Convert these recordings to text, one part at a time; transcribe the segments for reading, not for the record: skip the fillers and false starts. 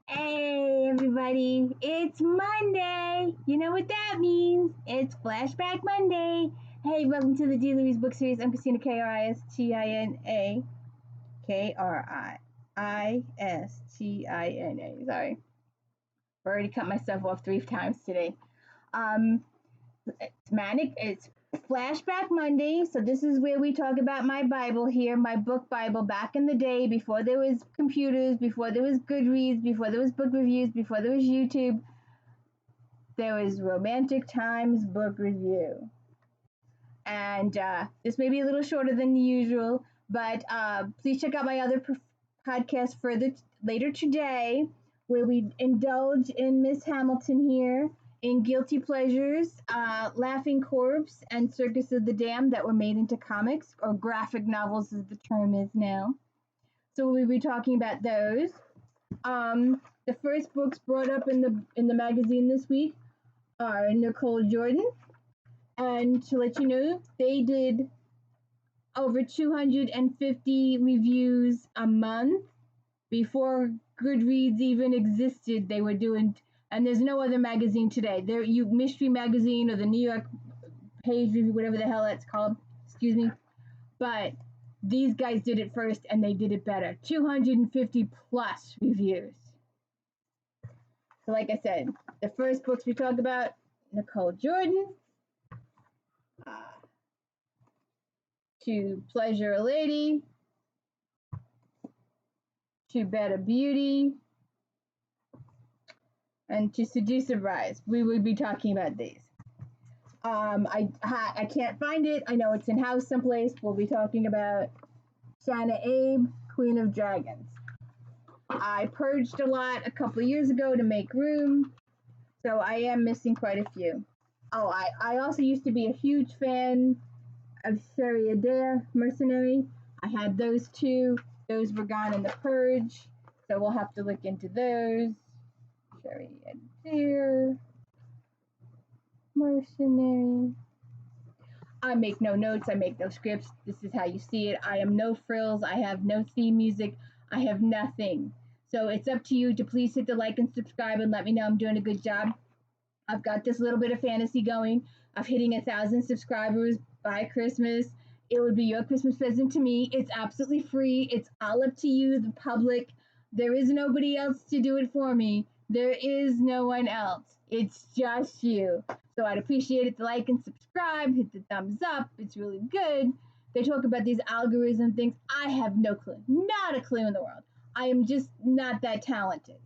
Hey everybody, it's Monday. You know what that means? It's Flashback Monday. Hey, welcome to the D. Louise book series. I'm Christina KRISTINA. KRISTINA. Sorry. I've already cut myself off 3 times today. It's manic. It's Flashback Monday. So this is where we talk about my Bible here, my book Bible back in the day before there was computers, before there was Goodreads, before there was book reviews, before there was YouTube. There was Romantic Times book review. And this may be a little shorter than usual, but please check out my other podcast later today, where we indulge in Miss Hamilton here in Guilty Pleasures, Laughing Corpse, and Circus of the Damned that were made into comics, or graphic novels as the term is now. So we'll be talking about those. The first books brought up in the magazine this week are Nicole Jordan. And to let you know, they did over 250 reviews a month. Before Goodreads even existed, they were doing, and there's no other magazine today. Mystery Magazine or the New York Page Review, whatever the hell that's called, excuse me. But these guys did it first, and they did it better. 250 plus reviews. So like I said, the first books we talked about, Nicole Jordan, To Pleasure a Lady, To Better Beauty, and To Seduce a Bride. We will be talking about these. I can't find it. I know it's in house someplace. We'll be talking about SHANA Abe, Queen of Dragons. I purged a lot a couple of years ago to make room, so I am missing quite a few. Oh, I also used to be a huge fan of SHERRILYN Mercenary. I had those two. Those were gone in the purge, so we'll have to look into those. SHERRILYN Mercenary. I make no notes. I make no scripts. This is how you see it. I am no frills. I have no theme music. I have nothing. So it's up to you to please hit the like and subscribe and let me know I'm doing a good job. I've got this little bit of fantasy going of hitting 1,000 subscribers by Christmas. It would be your Christmas present to me. It's absolutely free. It's all up to you, the public. There is nobody else to do it for me. There is no one else. It's just you. So I'd appreciate it to like and subscribe. Hit the thumbs up. It's really good. They talk about these algorithm things. I have no clue. Not a clue in the world. I am just not that talented.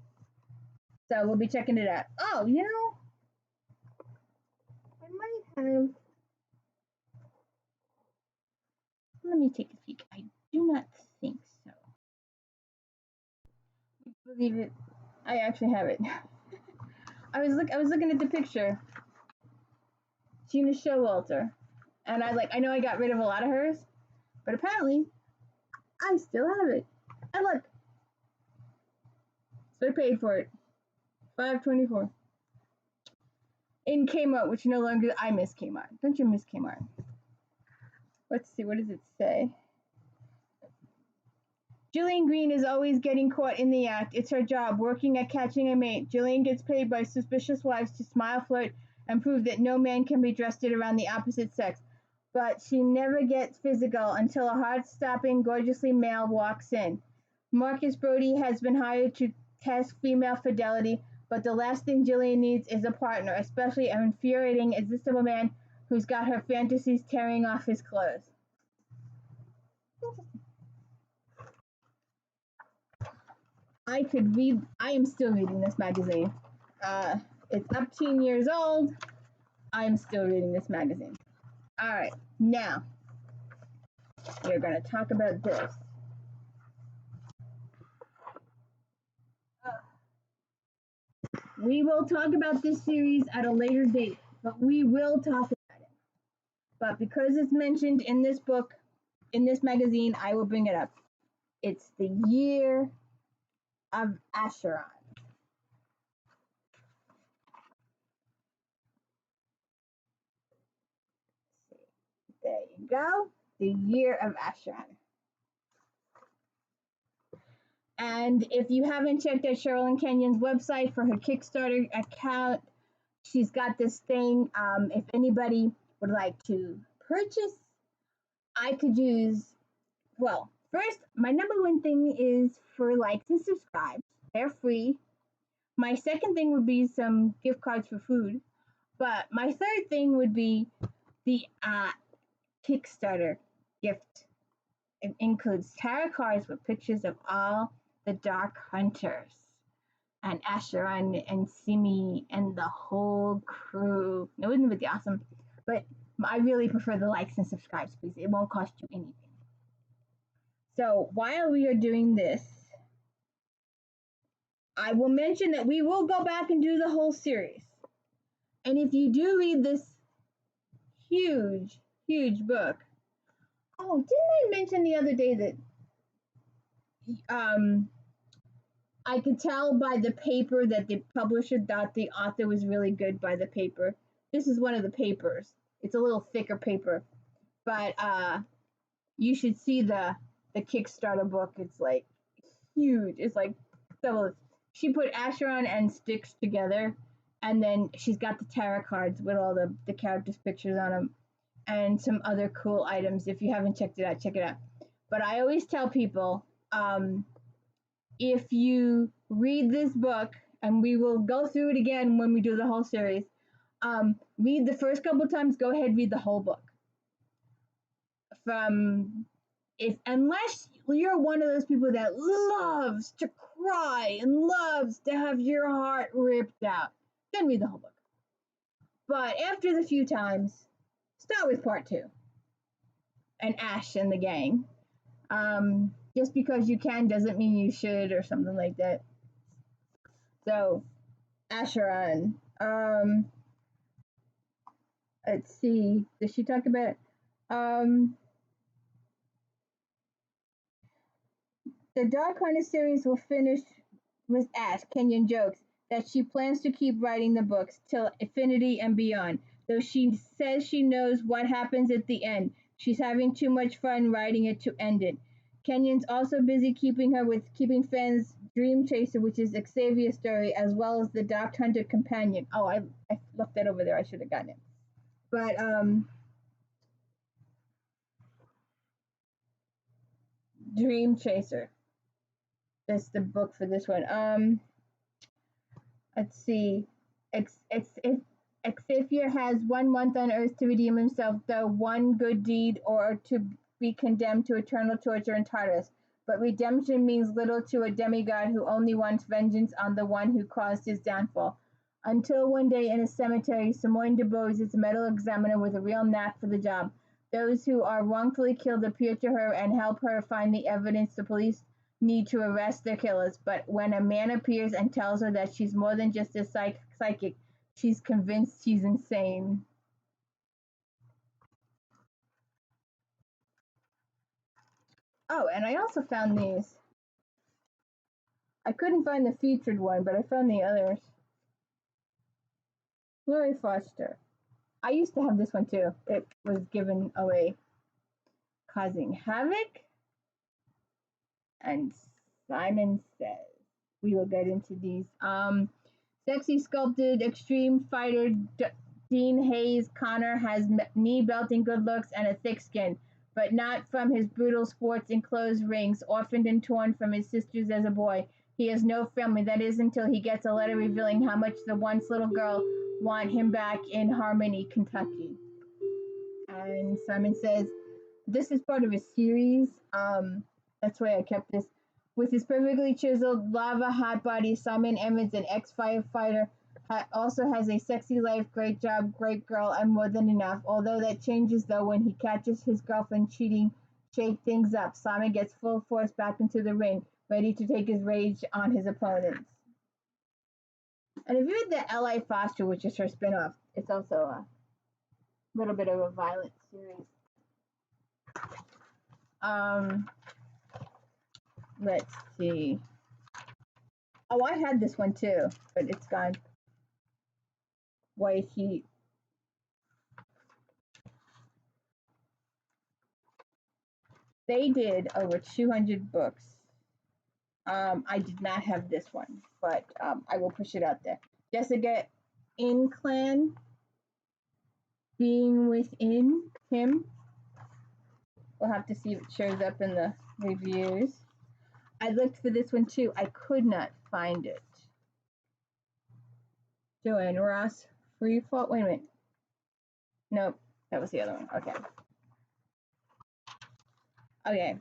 So we'll be checking it out. Oh, you know, I might have. Let me take a peek. I do not think so. Believe it, I actually have it. I was looking at the picture. Gina Showalter, and I know I got rid of a lot of hers, but apparently I still have it. And look, so I paid for it, $5.24 in Kmart, which no longer. I miss Kmart. Don't you miss Kmart? Let's see, what does it say? Jillian Green is always getting caught in the act. It's her job, working at catching a mate. Jillian gets paid by suspicious wives to smile, flirt, and prove that no man can be trusted around the opposite sex. But she never gets physical until a heart-stopping, gorgeously male walks in. Marcus Brody has been hired to test female fidelity, but the last thing Jillian needs is a partner, especially an infuriating, irresistible man who's got her fantasies tearing off his clothes. I am still reading this magazine. It's 18 years old. I am still reading this magazine. All right, now we're going to talk about this. We will talk about this series at a later date, but we will talk about it. But because it's mentioned in this book, in this magazine, I will bring it up. It's the year of ACHERON. There you go. The year of ACHERON. And if you haven't checked out SHERRILYN KENYON's website for her Kickstarter account, she's got this thing. If anybody would like to purchase, I could use, well, first, my number one thing is for likes and subscribes. They're free. My second thing would be some gift cards for food. But my third thing would be the Kickstarter gift. It includes tarot cards with pictures of all the Dark Hunters and ACHERON and Simi and the whole crew. It wouldn't be awesome, but I really prefer the likes and subscribes, please. It won't cost you anything. So while we are doing this, I will mention that we will go back and do the whole series. And if you do read this huge, huge book, oh, didn't I mention the other day that I could tell by the paper that the publisher thought the author was really good by the paper. This is one of the papers. It's a little thicker paper, but you should see the Kickstarter book. It's like huge. It's like double. She put ACHERON and Styx together, and then she's got the tarot cards with all the characters' pictures on them, and some other cool items. If you haven't checked it out, check it out. But I always tell people, if you read this book, and we will go through it again when we do the whole series, read the first couple times, go ahead, read the whole book. Unless you're one of those people that loves to cry and loves to have your heart ripped out, then read the whole book. But after the few times, start with part 2 and Ash and the gang. Just because you can doesn't mean you should, or something like that. So, ACHERON. Let's see. Does she talk about? The Dark Hunter series will finish with Ash. Kenyon jokes that she plans to keep writing the books till infinity and beyond. Though she says she knows what happens at the end, she's having too much fun writing it to end it. Kenyon's also busy keeping fans Dream Chaser, which is Xavier's story, as well as the Dark Hunter companion. Oh, I left that over there. I should have gotten it. But Dream Chaser. That's the book for this one. Let's see. Xavier has 1 month on Earth to redeem himself, though one good deed, or to be condemned to eternal torture in Tartarus. But redemption means little to a demigod who only wants vengeance on the one who caused his downfall. Until one day in a cemetery, Simone DeBose is a medical examiner with a real knack for the job. Those who are wrongfully killed appear to her and help her find the evidence the police need to arrest their killers. But when a man appears and tells her that she's more than just a psychic, she's convinced she's insane. Oh, and I also found these. I couldn't find the featured one, but I found the others. Lori Foster. I used to have this one too. It was given away. Causing Havoc. And Simon Says. We will get into these. Sexy sculpted extreme fighter Dean Hayes Connor has knee belting good looks and a thick skin, but not from his brutal sports enclosed rings, orphaned and torn from his sisters as a boy. He has no family, that is until he gets a letter revealing how much the once little girl want him back in Harmony, Kentucky. And Simon Says, this is part of a series. That's why I kept this. With his perfectly chiseled lava hot body, Simon Emmons, an ex-firefighter, also has a sexy life, great job, great girl, and more than enough. Although that changes though when he catches his girlfriend cheating, shake things up. Simon gets full force back into the ring, ready to take his rage on his opponents. And if you read the L.I. Foster, which is her spinoff, it's also a little bit of a violent series. Let's see. Oh, I had this one too, but it's gone. White Heat. They did over 200 books I did not have this one, but I will push it out there. Jessica Inclan, Being Within Him. We'll have to see if it shows up in the reviews. I looked for this one too. I could not find it. Joanne Ross, Free Fall. Wait a minute. Nope, that was the other one. Okay. Okay.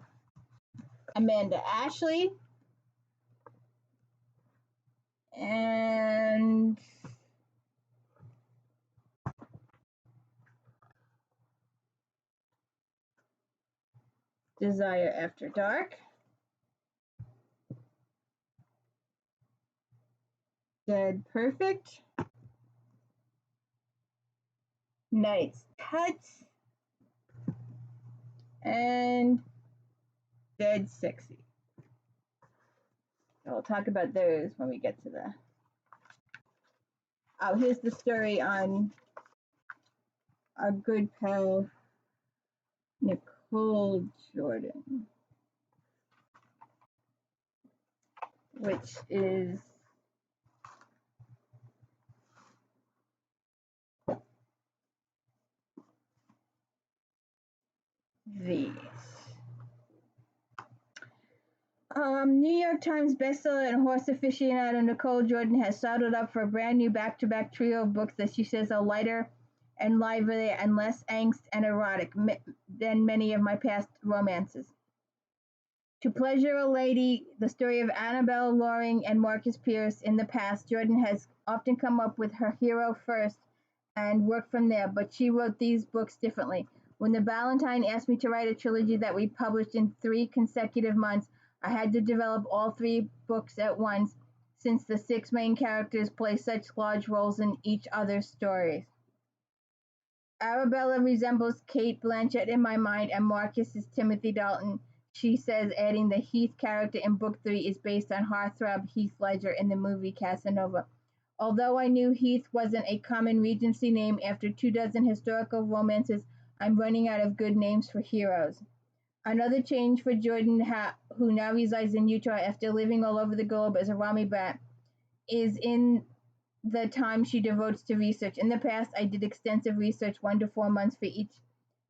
Amanda Ashley. And Desire After Dark. Dead Perfect. Night's Touch. And Dead Sexy. So we'll talk about those when we get to the... Oh, here's the story on our good pal, Nicole Jordan, which is these. New York Times bestseller and horse aficionado Nicole Jordan has saddled up for a brand new back-to-back trio of books that she says are lighter and livelier and less angst and erotic than many of my past romances. To Pleasure a Lady, the story of Annabelle Loring and Marcus Pierce in the past, Jordan has often come up with her hero first and worked from there, but she wrote these books differently. When the Ballantine asked me to write a trilogy that we published in 3 consecutive months, I had to develop all 3 books at once, since the 6 main characters play such large roles in each other's stories. Arabella resembles Kate Blanchett in my mind, and Marcus is Timothy Dalton, she says, adding the Heath character in book 3 is based on heartthrob Heath Ledger in the movie Casanova. Although I knew Heath wasn't a common Regency name, after 24 historical romances, I'm running out of good names for heroes. Another change for Jordan, who now resides in Utah after living all over the globe as a Rami brat, is in the time she devotes to research. In the past, I did extensive research 1 to 4 months for each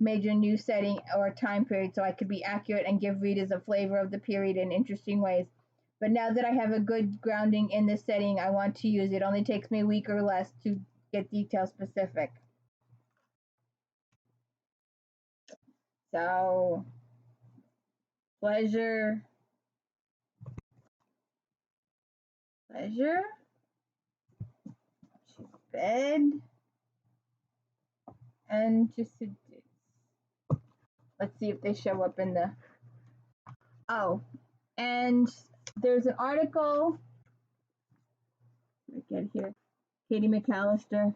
major new setting or time period so I could be accurate and give readers a flavor of the period in interesting ways. But now that I have a good grounding in this setting, I want to use it. It only takes me a week or less to get detail specific. So, pleasure, bed, and just let's see if they show up in the... Oh, and there's an article, let me get here, Katie McAllister.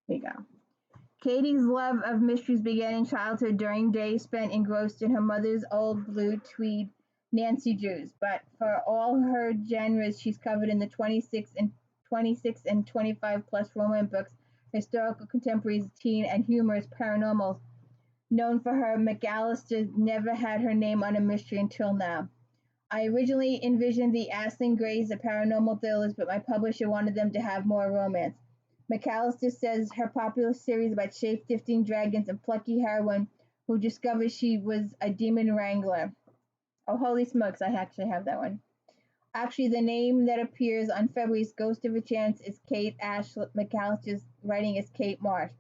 Here you go. Katie's love of mysteries began in childhood during days spent engrossed in her mother's old blue tweed Nancy Drews, but for all her genres she's covered in the 26 and 25 plus romance books, historical contemporaries, teen, and humorous paranormals. Known for her, McAllister never had her name on a mystery until now. I originally envisioned the Asling Grays of paranormal thrillers, but my publisher wanted them to have more romance. McAllister says her popular series about shape-shifting dragons and plucky heroine who discovers she was a demon wrangler. Oh, holy smokes, I actually have that one. Actually, the name that appears on February's Ghost of a Chance is Kate Ash. McAllister's writing is Kate Marsh,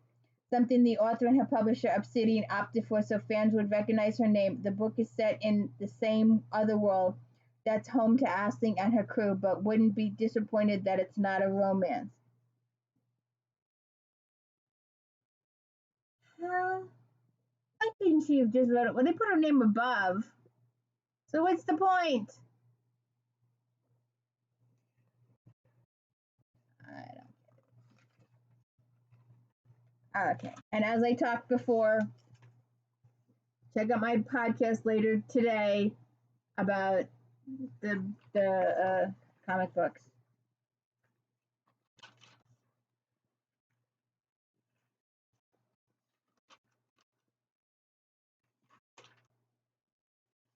something the author and her publisher Obsidian opted for so fans would recognize her name. The book is set in the same other world that's home to Asling and her crew, but wouldn't be disappointed that it's not a romance. I think she just let it. Well, they put her name above. So what's the point? I don't. Okay. And as I talked before, check out my podcast later today about the comic books.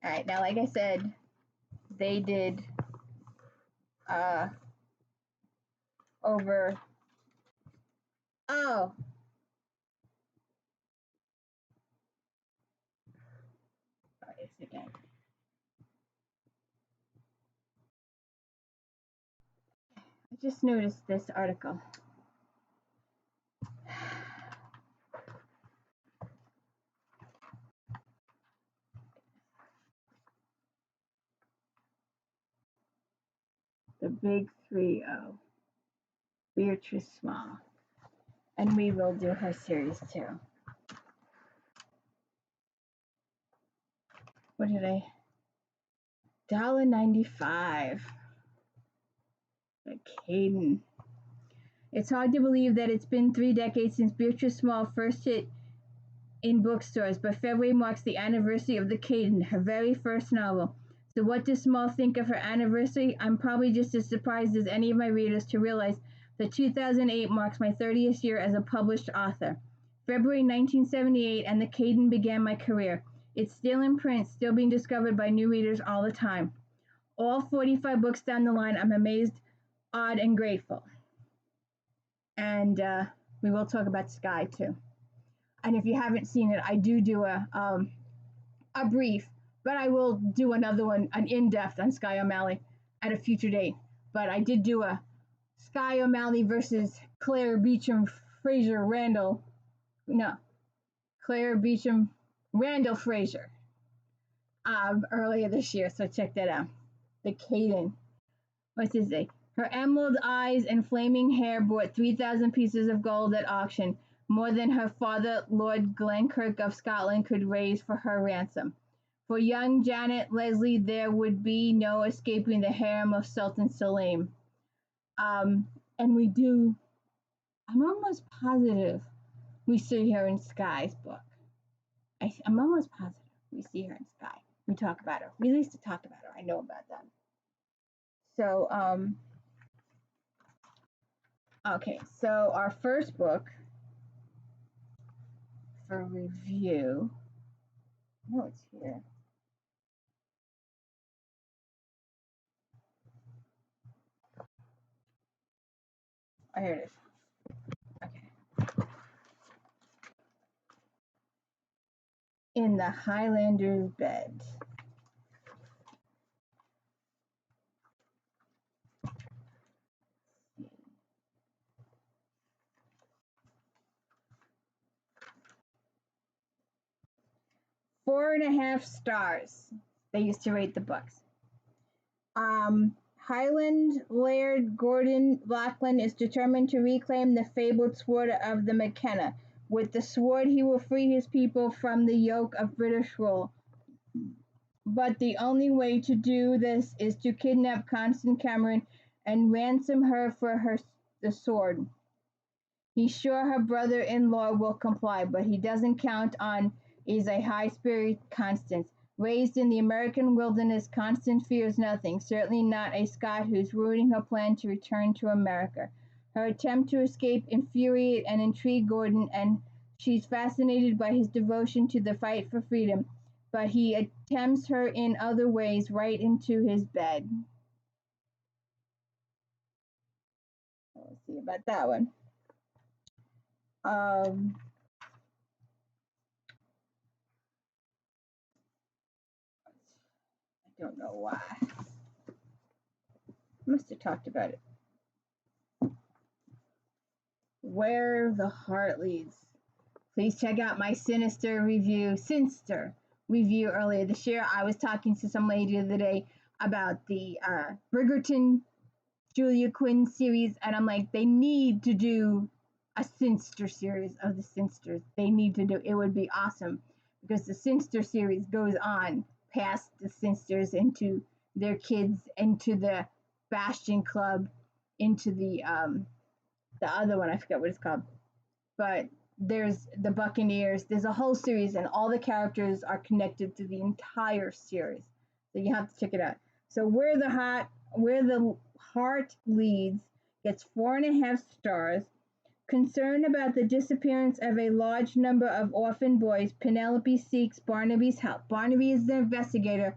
All right, now, like I said, they did over. Oh, sorry, again. I just noticed this article. The Big 3-0. Beatrice Small. And we will do her series too. What did I? $1.95. The Caden. It's hard to believe that it's been 3 decades since Beatrice Small first hit in bookstores, but February marks the anniversary of The Caden, her very first novel. So what does Small think of her anniversary? I'm probably just as surprised as any of my readers to realize that 2008 marks my 30th year as a published author. February 1978 and The Caden began my career. It's still in print, still being discovered by new readers all the time. All 45 books down the line, I'm amazed, awed, and grateful. And we will talk about Sky too. And if you haven't seen it, I do a brief, but I will do another one, an in-depth on Sky O'Malley at a future date. But I did do a Sky O'Malley versus Claire Beecham Fraser Randall. No, Claire Beecham Randall Fraser earlier this year, so check that out. The Caden. What's his name? Her emerald eyes and flaming hair bought 3,000 pieces of gold at auction, more than her father, Lord Glenkirk of Scotland, could raise for her ransom. For young Janet Leslie, there would be no escaping the harem of Sultan Selim. And we do, I'm almost positive we see her in Sky's book. I'm almost positive we see her in Sky. We talk about her. We used to talk about her. I know about that. So, okay, so our first book for review, oh, it's here. Oh, here it is. Okay. In the Highlander's Bed. Four and a half stars. They used to rate the books. Highland Laird Gordon Lachlan is determined to reclaim the fabled sword of the McKenna. With the sword, he will free his people from the yoke of British rule. But the only way to do this is to kidnap Constance Cameron and ransom her for the sword. He's sure her brother-in-law will comply, but he doesn't count on is a high-spirit Constance. Raised in the American wilderness, Constance fears nothing, certainly not a Scot who's ruining her plan to return to America. Her attempt to escape infuriate and intrigue Gordon, and she's fascinated by his devotion to the fight for freedom, but he tempts her in other ways right into his bed. Let's see about that one. I don't know why. Must have talked about it. Where the Heart Leads. Please check out my Sinister review earlier this year. I was talking to some lady the other day about the Bridgerton Julia Quinn series, and I'm like, they need to do a Sinister series of the Sinsters. They need to do it. Would be awesome because the Sinister series goes on past the Sinsters into their kids, into the Bastion Club, into the other one, I forget what it's called, but there's the Buccaneers. There's a whole series, and all the characters are connected to the entire series. So you have to check it out. So Where the Heart Leads gets 4.5 stars. Concerned about the disappearance of a large number of orphan boys, Penelope seeks Barnaby's help. Barnaby is the investigator,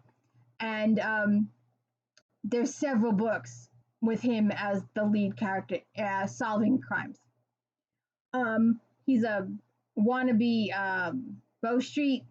and there's several books with him as the lead character, solving crimes. He's a wannabe Bow Street,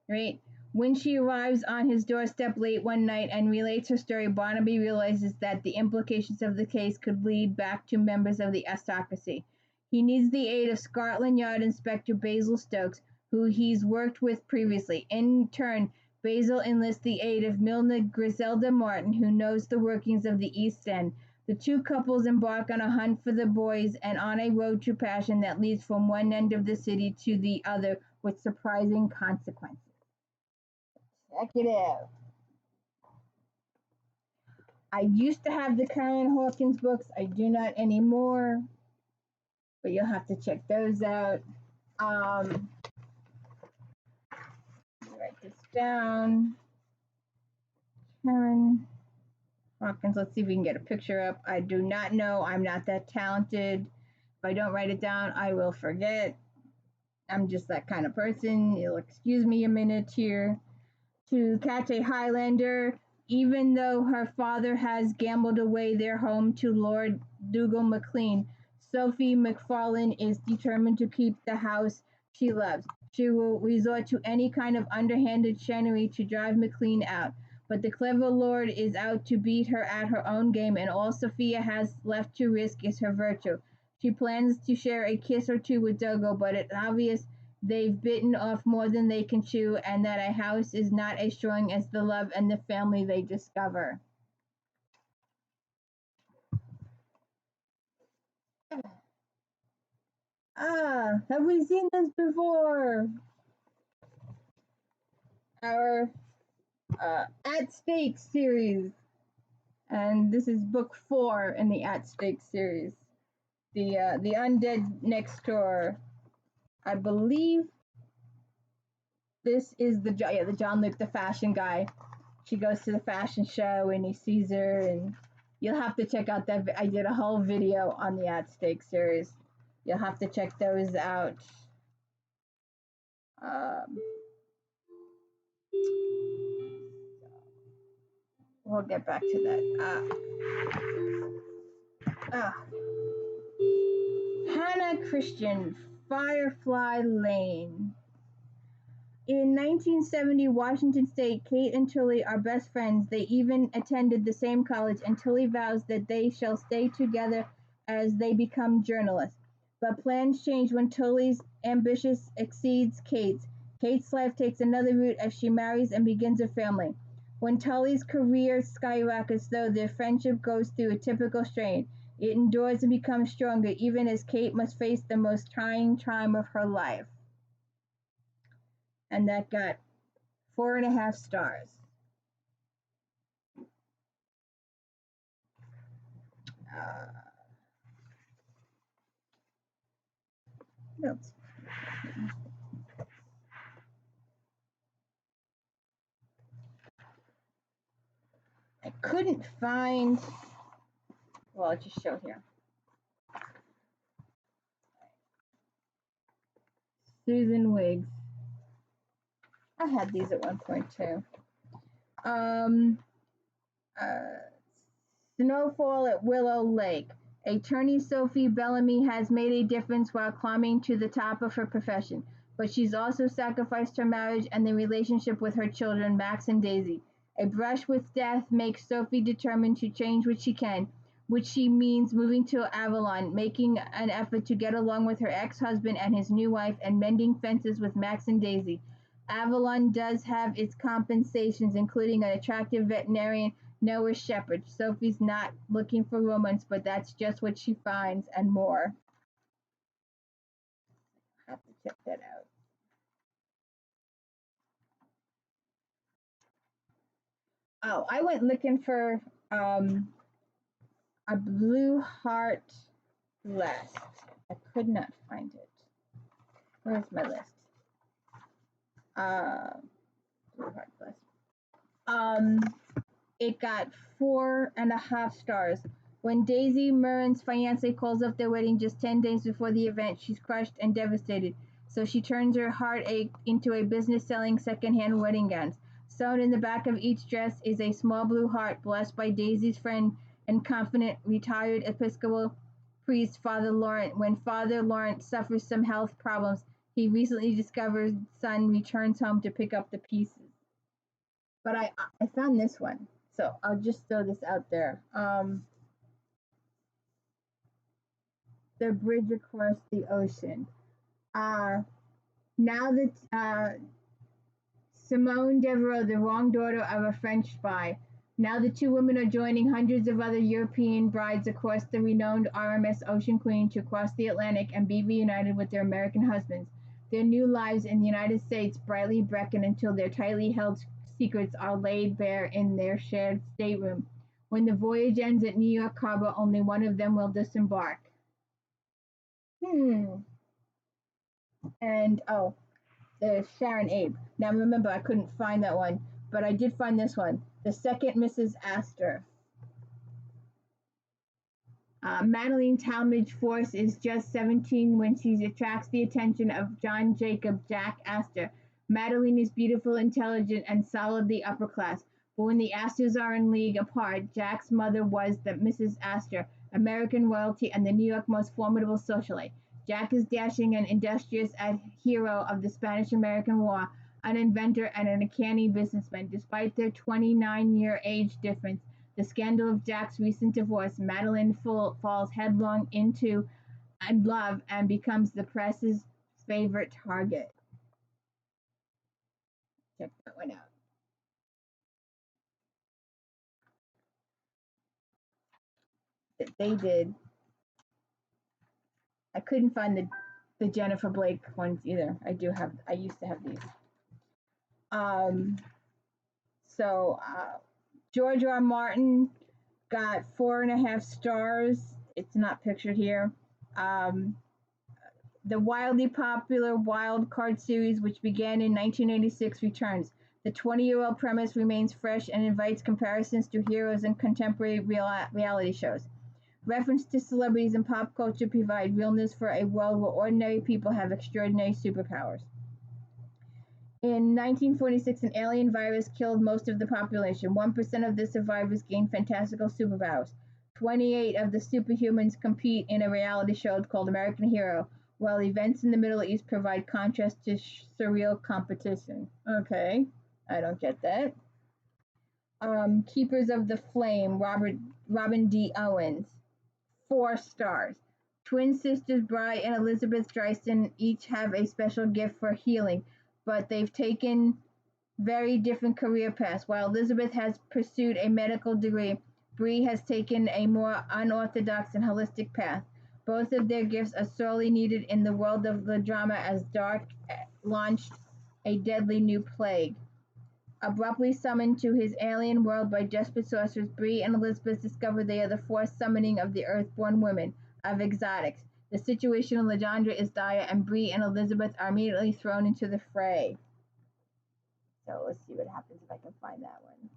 right? When she arrives on his doorstep late one night and relates her story, Barnaby realizes that the implications of the case could lead back to members of the aristocracy. He needs the aid of Scotland Yard Inspector Basil Stokes, who he's worked with previously. In turn, Basil enlists the aid of Milner Griselda Martin, who knows the workings of the East End. The two couples embark on a hunt for the boys and on a road to passion that leads from one end of the city to the other with surprising consequences. Check it out. I used to have the Karen Hawkins books. I do not anymore, but you'll have to check those out. Write this down. Karen Hawkins. Let's see if we can get a picture up. I do not know. I'm not that talented. If I don't write it down, I will forget. I'm just that kind of person. You'll excuse me a minute here. To catch a Highlander, even though her father has gambled away their home to Lord Dougal MacLean, Sophie McFarlane is determined to keep the house she loves. She will resort to any kind of underhanded shenanigans to drive MacLean out. But the clever lord is out to beat her at her own game, and all Sophia has left to risk is her virtue. She plans to share a kiss or two with Dougal, but it's obvious they've bitten off more than they can chew, and that a house is not as strong as the love and the family they discover. Have we seen this before? Our At Stake series. And this is book 4 in the At Stake series. The Undead Next Door. I believe this is the John Luke, the fashion guy. She goes to the fashion show and he sees her, and you'll have to check out that. I did a whole video on the At Stake series. You'll have to check those out. We'll get back to that. Hannah Christian, Firefly Lane. In 1970, Washington State, Kate and Tully are best friends. They even attended the same college, and Tully vows that they shall stay together as they become journalists. But plans change when Tully's ambition exceeds Kate's. Kate's life takes another route as she marries and begins a family. When Tully's career skyrockets, though, their friendship goes through a typical strain. It endures and becomes stronger, even as Kate must face the most trying time of her life. And that got 4.5 stars. What else? I couldn't find. Well, I'll just show here. Susan Wiggs. I had these at one point too. Snowfall at Willow Lake. Attorney Sophie Bellamy has made a difference while climbing to the top of her profession, but she's also sacrificed her marriage and the relationship with her children, Max and Daisy. A brush with death makes Sophie determined to change what she can, which she means moving to Avalon, making an effort to get along with her ex-husband and his new wife, and mending fences with Max and Daisy. Avalon does have its compensations, including an attractive veterinarian, Noah Shepherd. Sophie's not looking for romance, but that's just what she finds, and more. I have to check that out. Oh, I went looking for a Blue Heart list. I could not find it. Where's my list? Blue Heart list. It got 4.5 stars. When Daisy Murren's fiance calls off their wedding just 10 days before the event, she's crushed and devastated. So she turns her heartache into a business selling secondhand wedding gowns. Sewn in the back of each dress is a small blue heart blessed by Daisy's friend and confident retired Episcopal priest Father Laurent. When Father Laurent suffers some health problems, he recently discovers son returns home to pick up the pieces. But I found this one, so I'll just throw this out there. The bridge across the ocean. Now that Simone Devereux, the wrong daughter of a French spy, now the two women are joining hundreds of other European brides across the renowned RMS Ocean Queen to cross the Atlantic and be reunited with their American husbands. Their new lives in the United States brightly beckon until their tightly held secrets are laid bare in their shared stateroom. When the voyage ends at New York Harbor, only one of them will disembark. And there's Sharon Abe. Now remember, I couldn't find that one, but I did find this one. The second Mrs. Astor. Madeline Talmadge Force is just 17 when she attracts the attention of John Jacob Jack Astor. Madeline is beautiful, intelligent, and solidly upper class. But when the Astors are in league apart, Jack's mother was the Mrs. Astor, American royalty and the New York most formidable socialite. Jack is dashing and industrious hero of the Spanish-American War, an inventor and an uncanny businessman. Despite their 29-year age difference, the scandal of Jack's recent divorce, Madeline falls headlong into love and becomes the press's favorite target. Check that one out. They did. I couldn't find the Jennifer Blake ones either. I used to have these. George R. Martin got 4.5 stars. It's not pictured here. The wildly popular Wild Card series, which began in 1986, returns. The 20-year-old premise remains fresh and invites comparisons to heroes in contemporary reality shows. Reference to celebrities and pop culture provide realness for a world where ordinary people have extraordinary superpowers. In 1946, an alien virus killed most of the population. 1% of the survivors gained fantastical superpowers. 28 of the superhumans compete in a reality show called American Hero, while events in the Middle East provide contrast to surreal competition. Okay, I don't get that. Keepers of the Flame, Robin D. Owens, 4 stars. Twin sisters Bri and Elizabeth Dryston each have a special gift for healing, but they've taken very different career paths. While Elizabeth has pursued a medical degree, Bri has taken a more unorthodox and holistic path. Both of their gifts are sorely needed in the world of the drama as Dark launched a deadly new plague. Abruptly summoned to his alien world by desperate sorcerers, Bri and Elizabeth discover they are the forced summoning of the Earthborn women, of exotics. The situation in Legendre is dire, and Bri and Elizabeth are immediately thrown into the fray. So let's see what happens if I can find that one.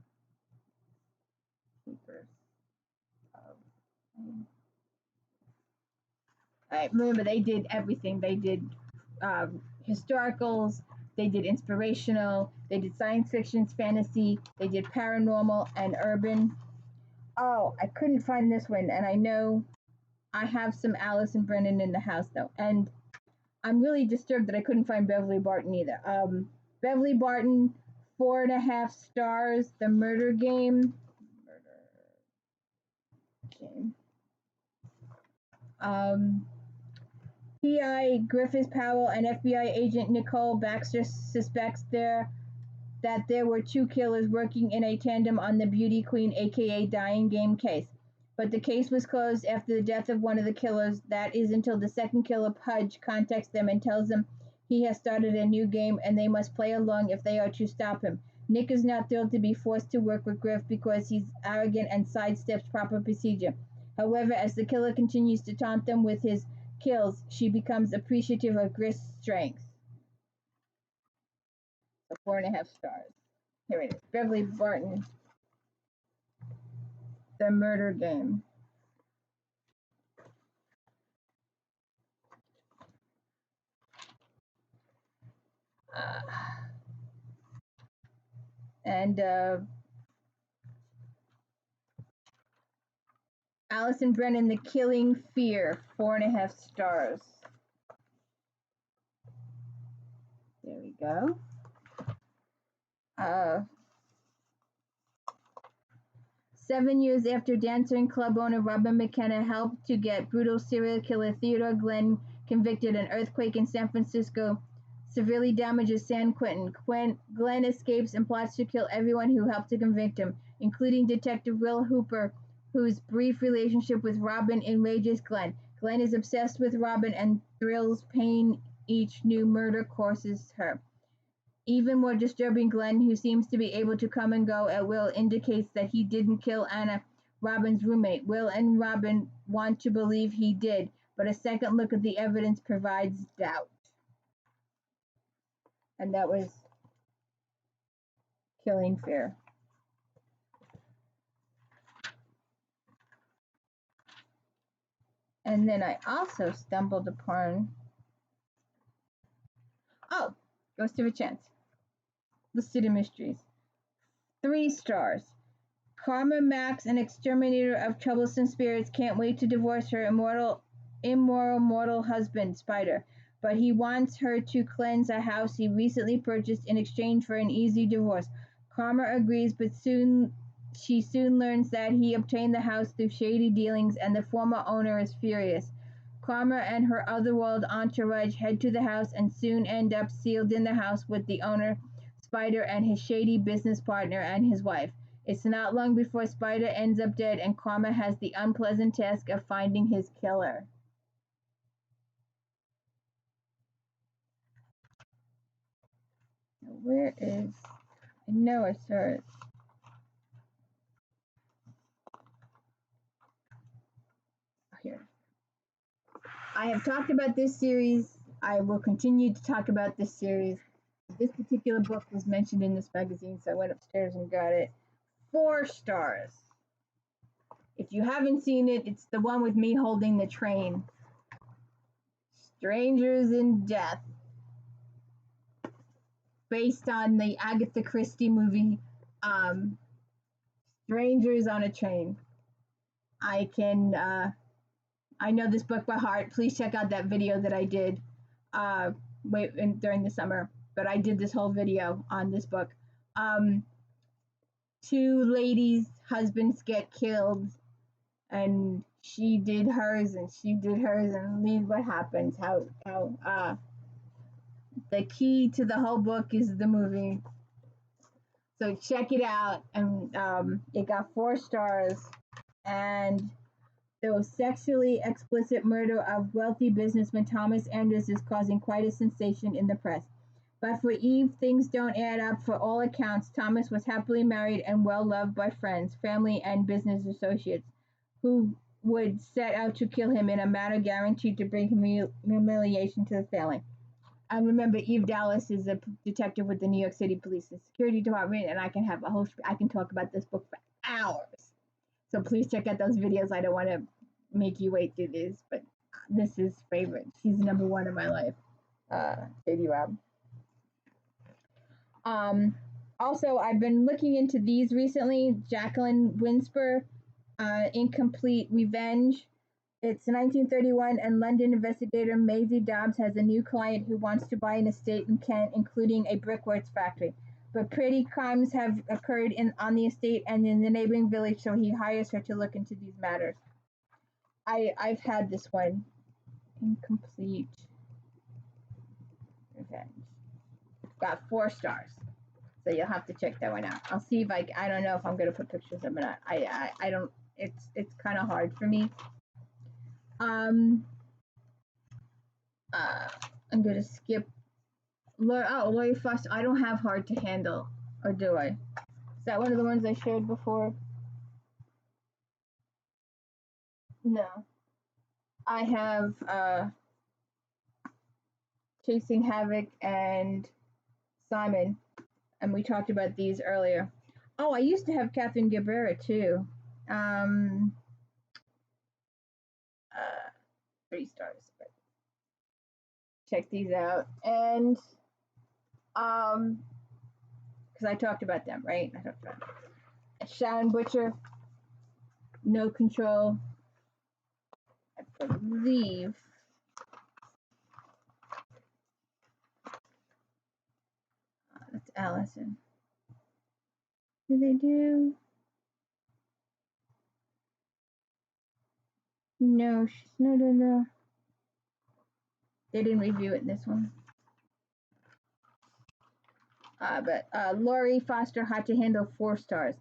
Keepers of Alright, remember they did everything. They did historicals, they did inspirational, they did science fiction, fantasy, they did paranormal and urban. Oh, I couldn't find this one, and I know I have some Alice and Brennan in the house though, and I'm really disturbed that I couldn't find Beverly Barton either. Beverly Barton, 4.5 stars. The Murder Game. P.I. Griffith Powell and FBI agent Nicole Baxter suspects that there were 2 killers working in a tandem on the Beauty Queen, aka Dying Game case. But the case was closed after the death of one of the killers. That is until the second killer, Pudge, contacts them and tells them he has started a new game and they must play along if they are to stop him. Nick is not thrilled to be forced to work with Griff because he's arrogant and sidesteps proper procedure. However, as the killer continues to taunt them with his kills, she becomes appreciative of Griff's strength. So 4.5 stars. Here it is. Beverly Barton. The Murder Game. Uh, and Allison Brennan, The Killing Fear, 4.5 stars. There we go. 7 years after dancer and club owner Robin McKenna helped to get brutal serial killer Theodore Glenn convicted, an earthquake in San Francisco severely damages San Quentin. Glenn escapes and plots to kill everyone who helped to convict him, including Detective Will Hooper, whose brief relationship with Robin enrages Glenn. Glenn is obsessed with Robin and thrills pain each new murder causes her. Even more disturbing, Glenn, who seems to be able to come and go at will, indicates that he didn't kill Anna, Robin's roommate. Will and Robin want to believe he did, but a second look at the evidence provides doubt. And that was Killing Fear. And then I also stumbled upon, Ghost of a Chance. The City Mysteries. 3 stars. Karma Max, an exterminator of troublesome spirits, can't wait to divorce her immoral mortal husband, Spider. But he wants her to cleanse a house he recently purchased in exchange for an easy divorce. Karma agrees, but she soon learns that he obtained the house through shady dealings, and the former owner is furious. Karma and her otherworld entourage head to the house and soon end up sealed in the house with the owner, Spider, and his shady business partner and his wife. It's not long before Spider ends up dead, and Karma has the unpleasant task of finding his killer. Where is... I know I saw it. Here. I have talked about this series. I will continue to talk about this series. This particular book was mentioned in this magazine, so I went upstairs and got it. 4 stars. If you haven't seen it, it's the one with me holding the train. Strangers in Death. Based on the Agatha Christie movie, Strangers on a Train. I know this book by heart. Please check out that video that I did during the summer. But I did this whole video on this book. 2 ladies' husbands get killed, and she did hers, and leave what happens. How the key to the whole book is the movie. So check it out. And it got 4 stars. And the sexually explicit murder of wealthy businessman Thomas Anders is causing quite a sensation in the press. But for Eve, things don't add up. For all accounts, Thomas was happily married and well loved by friends, family, and business associates, who would set out to kill him in a manner guaranteed to bring humiliation to the family. And remember, Eve Dallas is a detective with the New York City Police and Security Department, and I can talk about this book for hours. So please check out those videos. I don't want to make you wait through this, but this is favorite. She's number 1 in my life. Sadie Robb. Also, I've been looking into these recently. Jacqueline Winsper, Incomplete Revenge. It's 1931, and London investigator Maisie Dobbs has a new client who wants to buy an estate in Kent, including a brickworks factory. But petty crimes have occurred on the estate and in the neighboring village, so he hires her to look into these matters. I've had this one. Incomplete Revenge. Got 4 stars. So you'll have to check that one out. I'll see if I don't know if I'm gonna put pictures of it or not. I don't, it's kind of hard for me. I'm gonna skip Lori Foster. I don't have Hard to Handle, or do I? Is that one of the ones I showed before? No. I have Chasing Havoc and Simon, and we talked about these earlier. Oh, I used to have Catherine Guevara too. 3 stars. But check these out. And Because I talked about them, right? I talked about them. Sharon Butcher, No Control. I believe. That's Allison. Did they do? No, she's not in the. They didn't review it in this one. But Lori Foster had to handle 4 stars.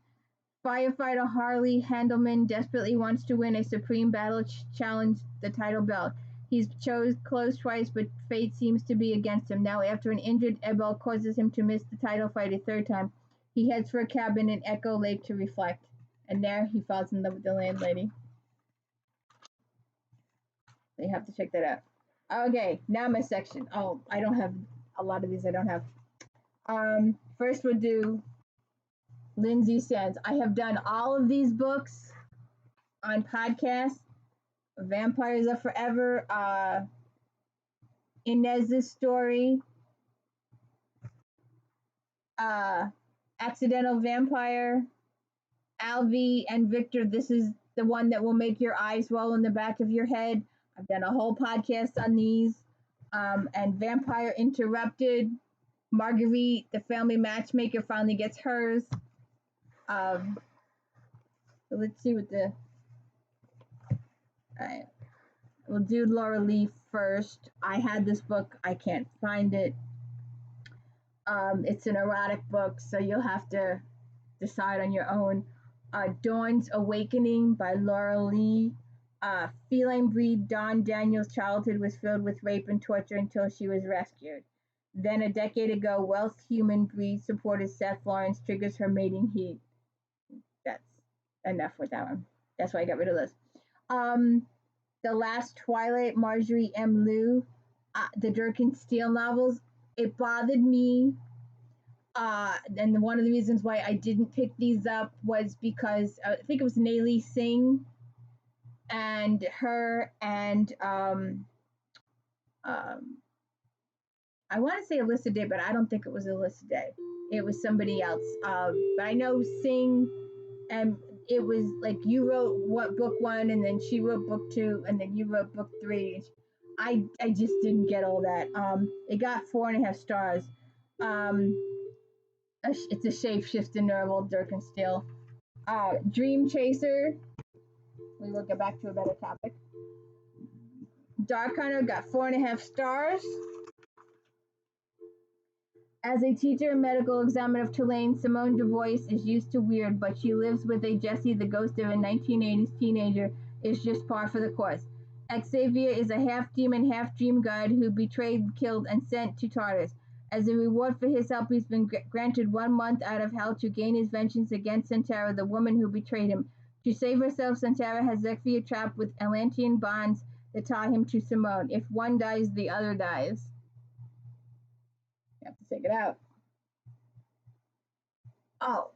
Firefighter Harley Handelman desperately wants to win a supreme battle challenge, the title belt. He's chose close twice, but fate seems to be against him. Now, after an injured Ebel causes him to miss the title fight a 3rd time, he heads for a cabin in Echo Lake to reflect. And there he falls in love with the landlady. So you have to check that out. Okay, now my section. Oh, I don't have a lot of these. I don't have. First we'll do Lindsay Sands. I have done all of these books on podcasts. Vampires Are Forever, Inez's Story, Accidental Vampire, Alvi and Victor. This is the one that will make your eyes roll in the back of your head. I've done a whole podcast on these. And Vampire Interrupted, Marguerite, the family matchmaker, finally gets hers. So let's see what the. All right. We'll do Laura Lee first. I had this book. I can't find it. It's an erotic book, so you'll have to decide on your own. Dawn's Awakening by Laura Lee. Feline breed Dawn Daniels' childhood was filled with rape and torture until she was rescued. Then a decade ago, Wealth human breed supporter Seth Lawrence triggers her mating heat. That's enough with that one. That's why I got rid of this. The Last Twilight, Marjorie M. Liu, the Durkin Steele novels. It bothered me. And one of the reasons why I didn't pick these up was because I think it was Nayli Singh and her and I want to say Alyssa Day, but I don't think it was Alyssa Day. It was somebody else. But I know Singh, and it was like you wrote what book 1, and then she wrote book 2, and then you wrote book 3. I just didn't get all that. It got 4.5 stars. It's a shapeshifter novel, Durkin Steele. Dream Chaser. We will get back to a better topic. Dark Hunter got 4.5 stars. As a teacher and medical examiner of Tulane, Simone DuBois is used to weird, but she lives with a Jessie, the ghost of a 1980s teenager, is just par for the course. Xavier is a half-demon, half-dream god who betrayed, killed, and sent to Tartarus. As a reward for his help, he's been granted 1 month out of hell to gain his vengeance against Santara, the woman who betrayed him. To save herself, Santara has Xavier trapped with Atlantean bonds that tie him to Simone. If one dies, the other dies. You have to check it out. Oh,